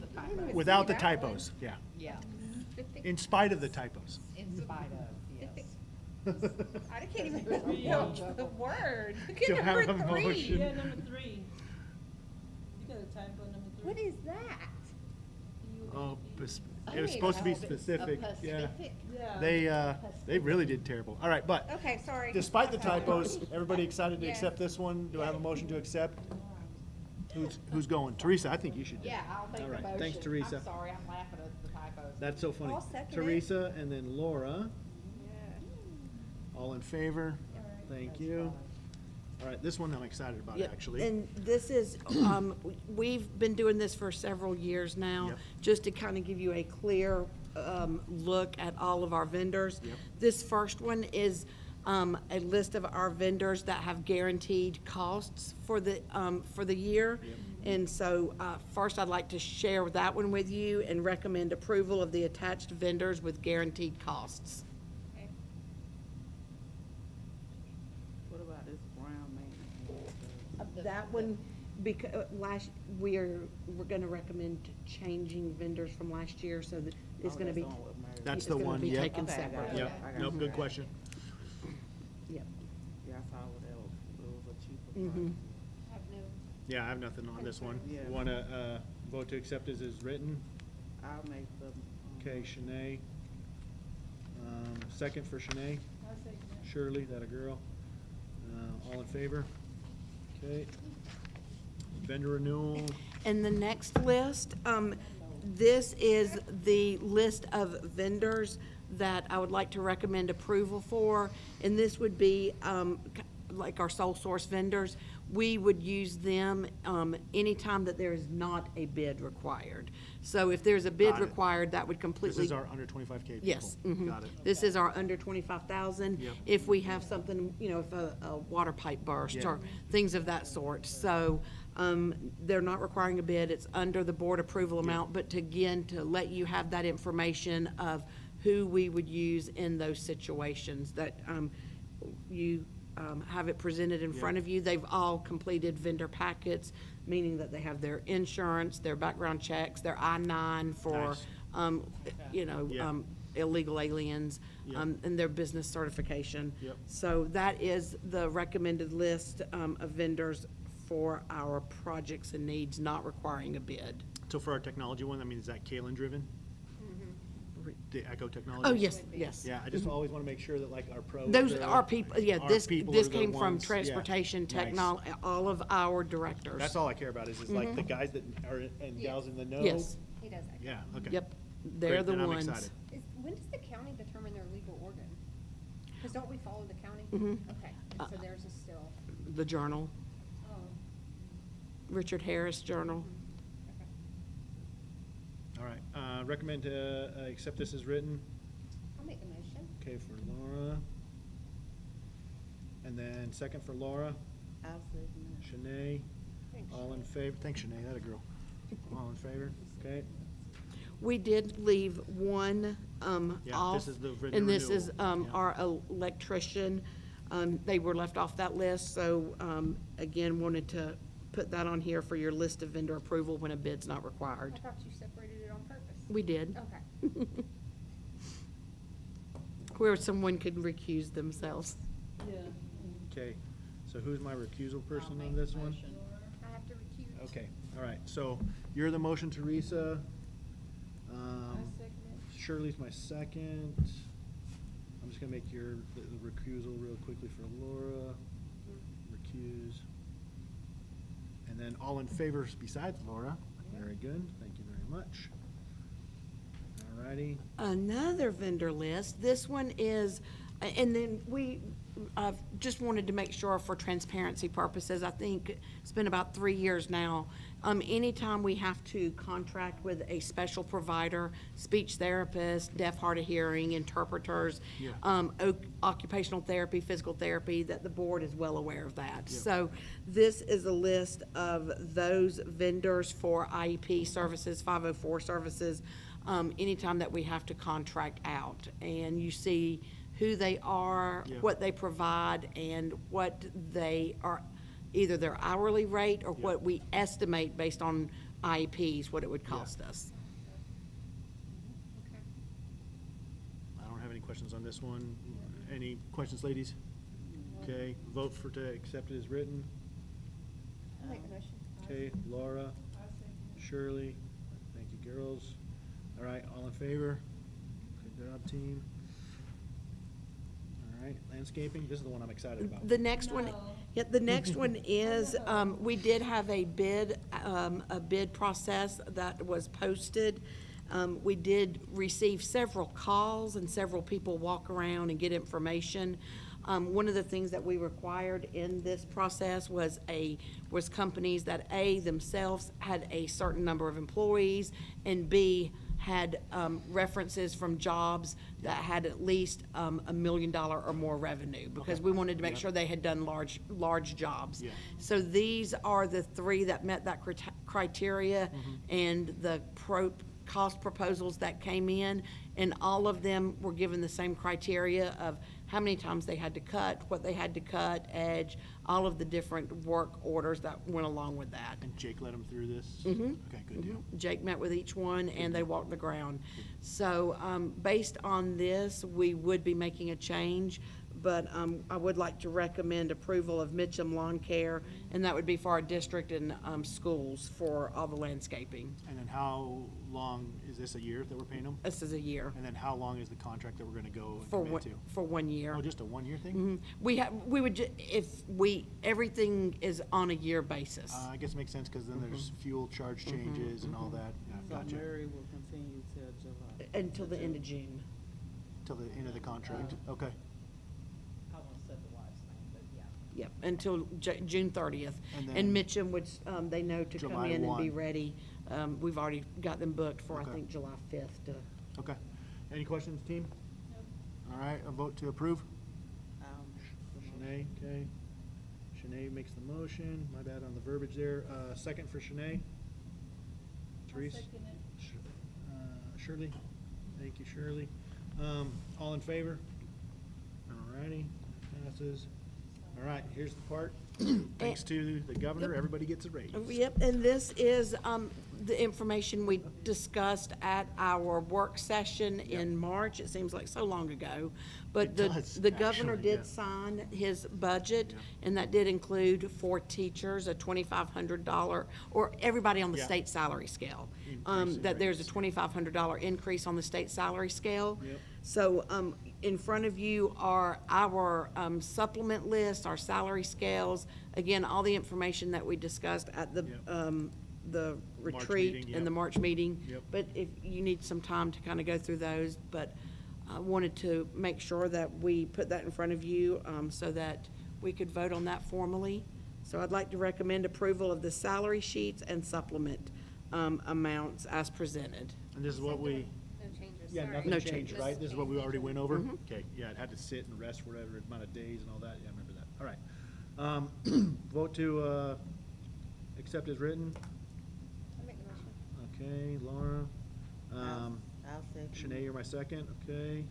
without the typos, yeah. Yeah. In spite of the typos. In spite of, yes. I can't even remember the word. I To can't have remember a 3. motion. Yeah, number 3. You got a typo number 3. What is that? Oh, I it was need supposed to be a specific, yeah. Pacific? Yeah. They really did terrible. All right, but Okay, sorry. despite the typos, everybody excited to Yeah. accept this one? Do I have a motion to accept? Who's going? Teresa, I think you should do it. Yeah, I'll make All the right, motion. thanks, Teresa. I'm sorry, I'm laughing at the typos. That's so funny. I'll second it. Teresa and then Laura. All in favor? Thank you. All right, this one I'm excited about, Yep. actually. And this is, we've been doing this for several years now, Yep. just to kind of give you a clear look at all of our vendors. Yep. This first one is a list of our vendors that have guaranteed costs for the year. And so, first, I'd like to share that one with you and recommend approval of the attached vendors with guaranteed costs. What about this brown man? That one, because we're gonna recommend changing vendors from last year, so that it's Oh, gonna that's be. the one with Mary. That's it's the gonna one, be yep. taken Okay, I got separate. it. Yep, I got nope, it. good question. Yep. Yeah, I saw what that was, it was a cheaper Mhm. price. Yeah, I have nothing on this one. Yeah. You want to vote to accept as is written? I'll make the. Okay, Shanae. Second for Shanae. Shirley, that a girl? All in favor? Okay. Vendor renewal. And the next list, this is the list of vendors that I would like to recommend approval for. And this would be, like our sole source vendors. We would use them, anytime that there is not a bid required. So if there's a bid Got it. required, that would This completely. is our under 25K people. Yes. mhm. Got it. This is our under 25,000. Yep. If we have something, if a water pipe bursts Yeah. or things of that sort. So, they're not requiring a bid, it's under the board approval amount, but to let you have that information of who we would use in those situations that, you have it presented in front of you. They've all completed vendor packets, meaning that they have their insurance, their background checks, their I-9 for, Yeah. illegal aliens, Yep. and their business certification. Yep. So that is the recommended list of vendors for our projects and needs not requiring a bid. So for our technology one, I mean, is that Kalen driven? The Echo Technology? Oh, yes, yes. Yeah, I just always want to make sure that like our pros. Those are- are people, yeah, our this people this are the came from ones- yeah. transportation, Nice. technology, all of our directors. That's all I care about is like the guys that are, and gals in the know. Yes. He does that. Yeah, okay. Yep, they're Great, the then I'm ones. excited. When does the county determine their legal organ? Because don't we follow the county? Mhm. Okay, and so theirs is still, The Journal, oh, Richard Harris Journal. okay. All right, recommend to accept this as written. I'll make the motion. Okay, for Laura. And then second for Laura. I'll second Shanae. All in favor? Thanks, Shanae, that a girl. All in favor? Okay. We did leave one Yeah, off. this is the vendor And this is renewal. Yeah. our electrician. They were left off that list, so again, wanted to put that on here for your list of vendor approval when a bid's not I required. thought you separated it on purpose. We did. Okay. Where someone could recuse themselves. Okay, so who's my recusal person on this one? I have to recuse. Okay, all right, so you're the motion, Teresa. Shirley's my second. I'm just gonna make the recusal real quickly for Laura. Recuse. And then all in favor besides Laura. Very good, thank you very much. All righty. Another vendor list, this one is, and then we just wanted to make sure for transparency purposes, I think it's been about 3 years now. Anytime we have to contract with a special provider, speech therapist, deaf, hard of hearing, interpreters, Yeah. Occupational therapy, physical therapy, that the board is well aware of that. Yeah. So this is a list of those vendors for IEP services, 504 services, anytime that we have to contract out. And you see who they are, Yeah. what they provide, and what they are, either their hourly rate or Yeah. what we estimate based on IEPs, what it would cost us. I don't have any questions on this one. Any questions, ladies? Okay, vote for to accept it as written. I'll make the motion. Okay, Laura, Shirley, thank you, girls. All right, all in favor? Good job, team. All right, landscaping, this is the one I'm excited about. The next one, yeah, the next one is, we did have a bid process that was posted. We did receive several calls and several people walk around and get information. One of the things that we required in this process was companies that A, themselves had a certain number of employees, and B, had references from jobs that had at least $1 million or more revenue, because we wanted to make sure they had done large jobs. Yeah. So these are the three that met that criteria, and the cost proposals that came in, and all of them were given the same criteria of how many times they had to cut, what they had to cut, edge, all of the different work orders that went along with that. And Jake led them through this? Mhm. Okay, good deal. Jake met with each one, and they walked the ground. So, based on this, we would be making a change, but I would like to recommend approval of Mitchum Lawn Care, and that would be for our district and schools for all the landscaping. And then how long, is this a year that we're paying them? This is a year. And then how long is the contract that we're gonna go and For commit to? for 1 year. Oh, just a 1 year thing? We would, everything is on a year basis. I guess it makes sense, cause then there's fuel charge changes and all that. Yeah, gotcha. will continue till July. Until the end of June. Till the end of the contract, okay. I won't set the wife's name, but yeah. Yep, until June 30th. And then And Mitchum would, they know to come July in and be 1. ready. We've already got them booked for, I Okay. think, July 5th to. Okay. Any questions, team? All right, a vote to approve? Shanae, okay. Shanae makes the motion. My bad on the verbiage there. Second for Shanae? Therese? Shirley? Thank you, Shirley. All in favor? All righty, passes. All right, here's the part. Thanks to the governor, everybody gets a raise. Yep, and this is the information we discussed at our work session in March. It seems like so long ago. But It the does, the governor actually, did yeah. sign his budget, and that did include for teachers a $2,500, or everybody on the Yeah. state salary scale. Increase in That there's a $2,500 increase on the state salary scale. Yep. So, in front of you are our supplement list, our salary scales. Again, all the information that we discussed at the March retreat meeting, and the yep. March meeting. Yep. But if you need some time to kind of go through those, but I wanted to make sure that we put that in front of you, so that we could vote on that formally. So I'd like to recommend approval of the salary sheets and supplement, amounts as presented. And this is what we, No changes, yeah, sorry. nothing No changed, changes. right? This is what we already went over? Mhm. Okay, yeah, it had to sit and rest for whatever amount of days and all that, yeah, I remember that. All right. Vote to accept as written. I'll make the motion. Okay, Laura. I'll second. Shanae, you're my second, okay.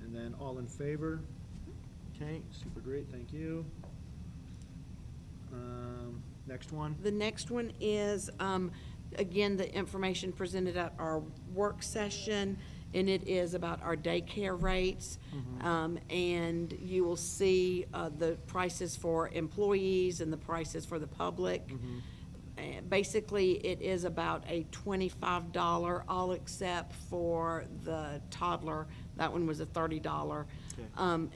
And then all in favor? Okay, super great, thank you. Next one? The next one is, again, the information presented at our work session, and it is about our daycare rates. And you will see the prices for employees and the prices for the public. Basically, it is about a $25, all except for the toddler. That one was a $30. Okay.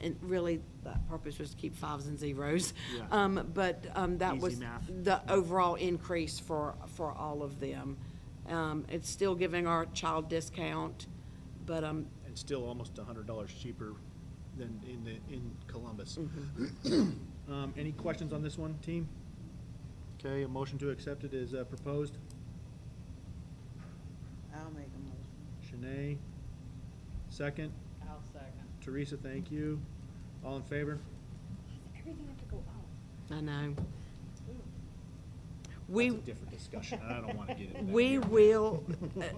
And really, that purpose was to keep fives and zeros. Yeah. But that Easy was math. the overall increase for all of them. It's still giving our child discount, but And still almost $100 cheaper than in Columbus. Any questions on this one, team? Okay, a motion to accept it is proposed. I'll make a motion. Shanae, second. I'll second. Teresa, thank you. All in favor? Everything have to go up. I know. That's We, a different discussion, and I don't want to get into that. we will,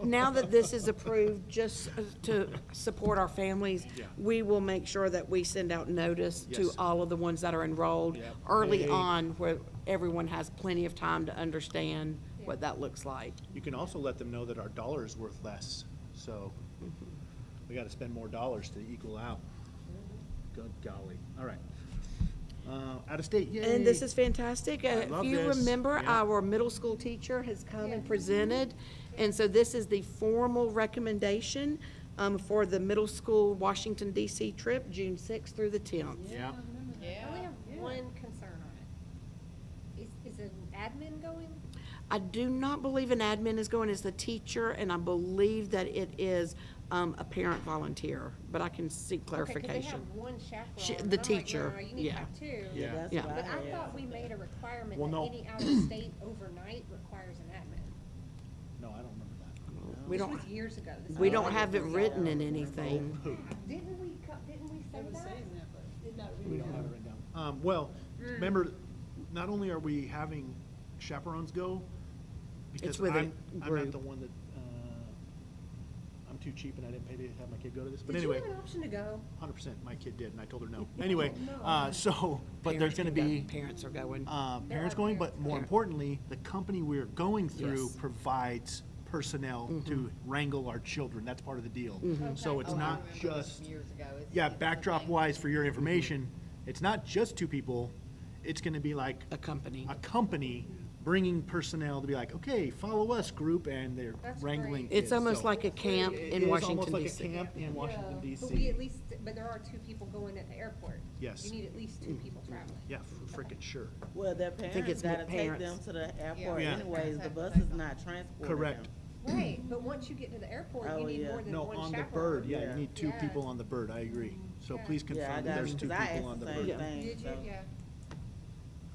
now that this is approved, just to support our families, Yeah. we will make sure that we send out notice to Yes. all of the ones that are enrolled Yep. early Hey. on, where everyone has plenty of time to understand what that looks like. You can also let them know that our dollar is worth less, so we gotta spend more dollars to equal out. Good golly, all right. Out of state, yay. And this is fantastic. I love If you this. remember, Yeah. our middle school teacher has come and presented. And so this is the formal recommendation for the middle school Washington DC trip, June 6th through the 10th. Yeah, I only have one concern on it. Is an admin going? I do not believe an admin is going as the teacher, and I believe that it is a parent volunteer, but I can seek clarification. Okay, 'cause they have one chaperone. She- and the I'm like, teacher, no, you need to yeah. have two. Yeah. That's Yeah. what But I had. thought we made a requirement Well, that no. any out-of-state overnight requires an admin. no, I don't remember that. We This don't, was years ago. This we was- don't have it written in anything. Didn't we say that? We don't have it written down. Well, remember, not only are we having chaperones go, because It's with a I'm not group. the one that, I'm too cheap and I didn't pay to have my kid go to this, but Did you anyway. have an option to go? 100%, my kid did, and I told her no. Anyway, so, but there's Parents gonna can go. be, Parents are going. parents going, but more importantly, the company we're going through Yes. provides personnel to wrangle our children, that's part of the deal. So it's not just, yeah, backdrop wise for your information, it's not just two people, it's gonna be like A company. a company bringing personnel to be like, okay, follow us, group, and they're That's wrangling great. kids. It's almost So like a camp it in is Washington, almost like a DC. camp in Washington But we DC. at least, but there are two people going at the airport. Yes. You need at least two people traveling. Yeah, for frickin' sure. Well, their parents it's more gotta take them parents. to the airport Yeah. anyways, the bus is not transporting Correct. them. Right, but once you get to the airport, Oh, you need yeah. more than No, one on the chaperone. bird, yeah, Yeah. you need two Yeah. people on the bird, I agree. So Yeah. please Yeah, I confirm that got there's them, two 'cause I people on asked the the bird. same thing, Did you? so. Yeah.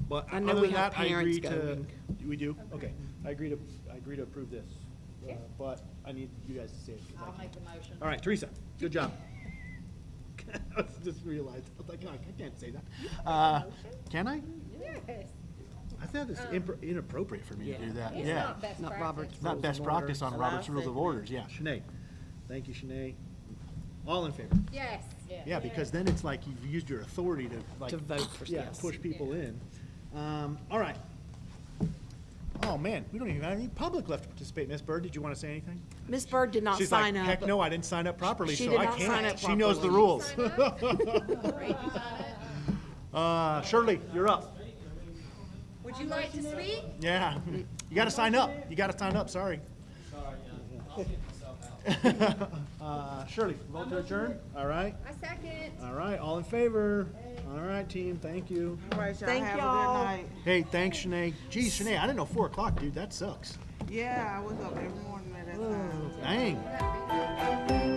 But I know other we than have that, I agree parents to, going. we do? Okay, I agree to approve this. But I need you guys to say it. 'cause I I'll can't. make the motion. All right, Teresa, good job. I just realized, I was like, no, I can't say that. Can I? Yes. I thought it's inappropriate for me to do that, It's yeah. not best Not practice. Robert's It's not Rules best of practice Order. on Allow Robert's Rules of statement. Orders, yeah. Shanae, thank you, Shanae. All in favor? Yes. Yeah, because then it's like you've used your authority to like. To vote for- Yeah, yes. push people in. All right. Oh, man, we don't even have any public left to participate. Miss Bird, did you want to say anything? Miss Bird did not She's sign like, up. heck no, I didn't sign up properly, She so did I not sign can't. up She knows the rules. Shirley, you're up. Would you like to speak? Yeah, you gotta sign up. You gotta sign up, sorry. Shirley, vote to adjourn? All right, I second. all right, all in favor? All right, team, thank you. All right, y'all Thank have y'all. a good night. Hey, thanks, Shanae. Geez, Shanae, I didn't know 4 o'clock, dude, that sucks. Yeah, I was up every morning at that time. Dang.